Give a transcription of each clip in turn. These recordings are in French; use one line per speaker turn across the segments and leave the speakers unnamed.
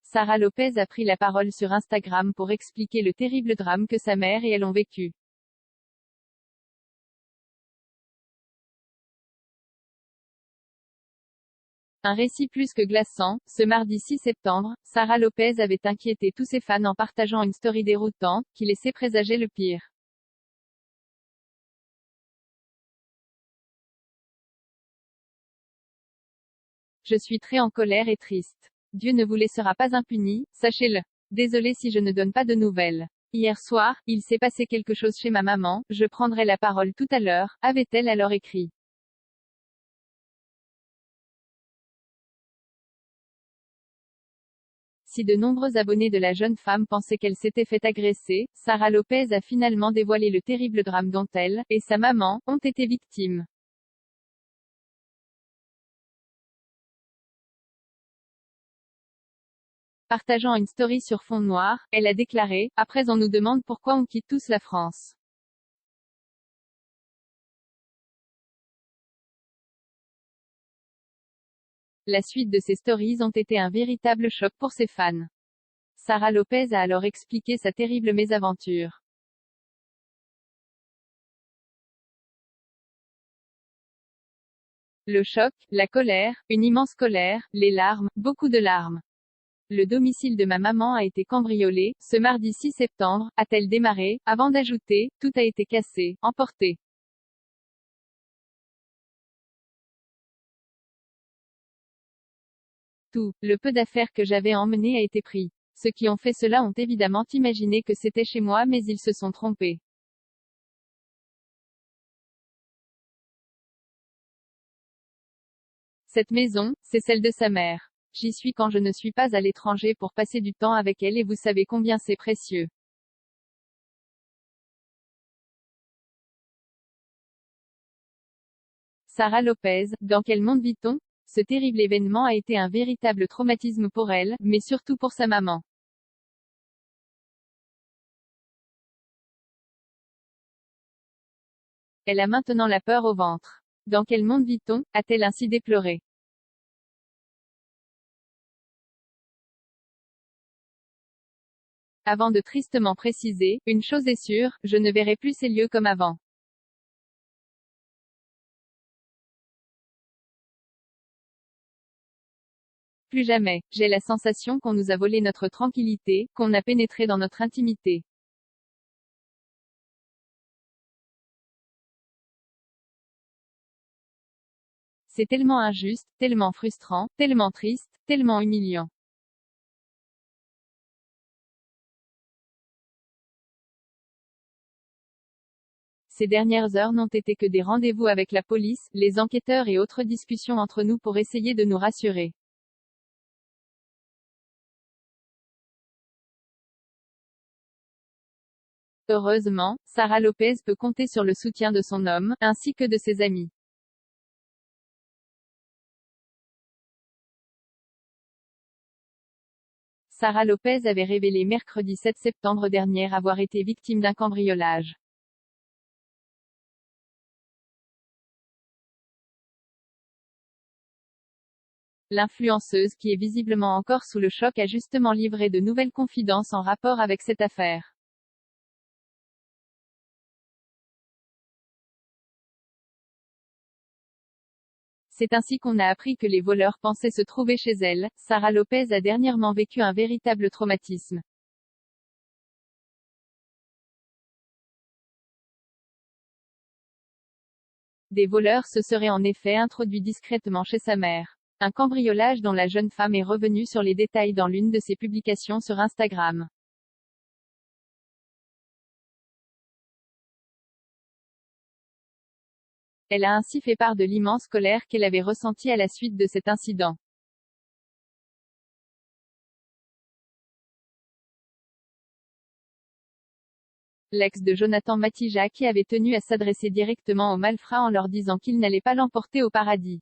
Sara Lopez a pris la parole sur Instagram pour expliquer le terrible drame que sa mère et elle ont vécu. Un récit plus que glaçant. Ce mardi 6 septembre, Sara Lopez avait inquiété tous ses fans en partageant une story déroutante, qui laissait présager le pire. Je suis très en colère et triste. Dieu ne vous laissera pas impuni, sachez-le. Désolée si je ne donne pas de nouvelles. Hier soir, il s'est passé quelque chose chez ma maman, je prendrai la parole tout à l'heure, avait-elle alors écrit. Si de nombreux abonnés de la jeune femme pensaient qu'elle s'était fait agresser, Sara Lopez a finalement dévoilé le terrible drame dont elle, et sa maman, ont été victimes. Partageant une story sur fond noir, elle a déclaré « Après on nous demande pourquoi on quitte tous la France. La suite de ces stories ont été un véritable choc pour ses fans. Sara Lopez a alors expliqué sa terrible mésaventure. Le choc, la colère, une immense colère, les larmes, beaucoup de larmes. Le domicile de ma maman a été cambriolé, ce mardi 6 septembre, a-t-elle démarré, avant d'ajouter, tout a été cassé, emporté. Tout, le peu d'affaires que j'avais emmené a été pris. Ceux qui ont fait cela ont évidemment imaginé que c'était chez moi mais ils se sont trompés. Cette maison, c'est celle de sa mère. J'y suis quand je ne suis pas à l'étranger pour passer du temps avec elle et vous savez combien c'est précieux. Sara Lopez, dans quel monde vit-on? Ce terrible événement a été un véritable traumatisme pour elle, mais surtout pour sa maman. Elle a maintenant la peur au ventre. Dans quel monde vit-on? A-t-elle ainsi déploré. Avant de tristement préciser, une chose est sûre, je ne verrai plus ces lieux comme avant. Plus jamais. J'ai la sensation qu'on nous a volé notre tranquillité, qu'on a pénétré dans notre intimité. C'est tellement injuste, tellement frustrant, tellement triste, tellement humiliant. Ces dernières heures n'ont été que des rendez-vous avec la police, les enquêteurs et autres discussions entre nous pour essayer de nous rassurer. Heureusement, Sara Lopez peut compter sur le soutien de son homme, ainsi que de ses amis. Sara Lopez avait révélé mercredi 7 septembre dernier avoir été victime d'un cambriolage. L'influenceuse qui est visiblement encore sous le choc a justement livré de nouvelles confidences en rapport avec cette affaire. C'est ainsi qu'on a appris que les voleurs pensaient se trouver chez elle. Sara Lopez a dernièrement vécu un véritable traumatisme. Des voleurs se seraient en effet introduits discrètement chez sa mère. Un cambriolage dont la jeune femme est revenue sur les détails dans l'une de ses publications sur Instagram. Elle a ainsi fait part de l'immense colère qu'elle avait ressentie à la suite de cet incident. L'ex de Jonathan Matija qui avait tenu à s'adresser directement aux malfrats en leur disant qu'ils n'allaient pas l'emporter au paradis.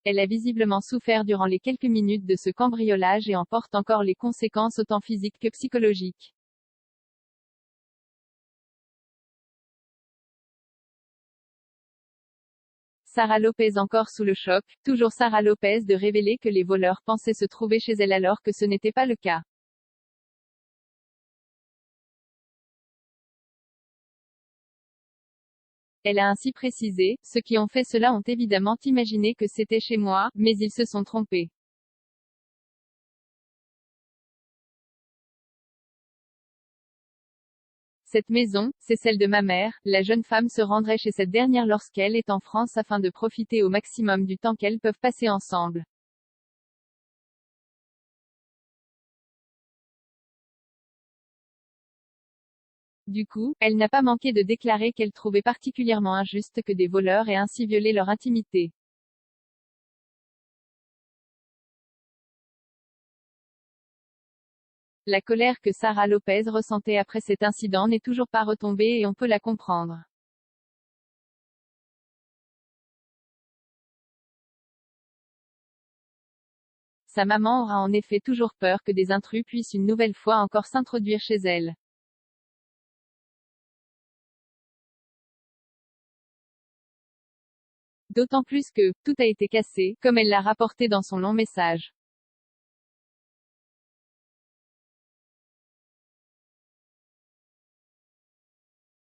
Elle a visiblement souffert durant les quelques minutes de ce cambriolage et en porte encore les conséquences autant physiques que psychologiques. Sarah Lopez encore sous le choc, toujours Sarah Lopez de révéler que les voleurs pensaient se trouver chez elle alors que ce n'était pas le cas. Elle a ainsi précisé, ceux qui ont fait cela ont évidemment imaginé que c'était chez moi, mais ils se sont trompés. Cette maison, c'est celle de ma mère. La jeune femme se rendrait chez cette dernière lorsqu'elle est en France afin de profiter au maximum du temps qu'elles peuvent passer ensemble. Du coup, elle n'a pas manqué de déclarer qu'elle trouvait particulièrement injuste que des voleurs aient ainsi violé leur intimité. La colère que Sarah Lopez ressentait après cet incident n'est toujours pas retombée et on peut la comprendre. Sa maman aura en effet toujours peur que des intrus puissent une nouvelle fois encore s'introduire chez elle. D'autant plus que, tout a été cassé, comme elle l'a rapporté dans son long message.